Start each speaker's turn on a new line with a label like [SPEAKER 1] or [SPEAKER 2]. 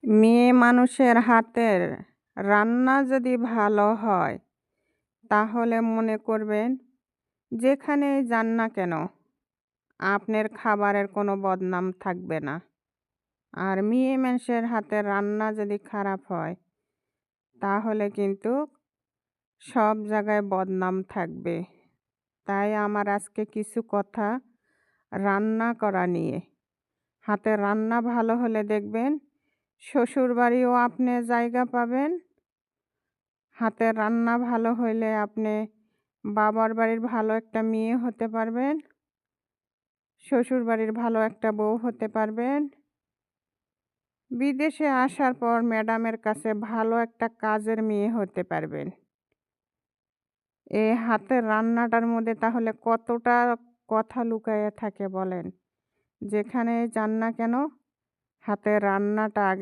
[SPEAKER 1] মেয়ে মানুষের হাতের রান্না যদি ভালো হয়, তাহলে মনে করবেন যেখানেই যান না কেন, আপনার খাবারের কোনো বদনাম থাকবে না। আর মেয়ে মানুষের হাতের রান্না যদি খারাপ হয়, তাহলে কিন্তু সব জায়গায় বদনাম থাকবে। তাই আমার আজকে কিছু কথা রান্না করা নিয়ে। হাতের রান্না ভালো হলে দেখবেন শ্বশুরবাড়িও আপনি জায়গা পাবেন। হাতের রান্না ভালো হইলে আপনি বাবার বাড়ির ভালো একটা মেয়ে হতে পারবেন। শ্বশুরবাড়ির ভালো একটা বউ হতে পারবেন। বিদেশে আসার পর ম্যাডামের কাছে ভালো একটা কাজের মেয়ে হতে পারবেন। এই হাতের রান্নাটার মধ্যে তাহলে কতটা কথা লুকায়ে থাকে বলেন। যেখানেই যান না কেন, হাতের রান্নাটা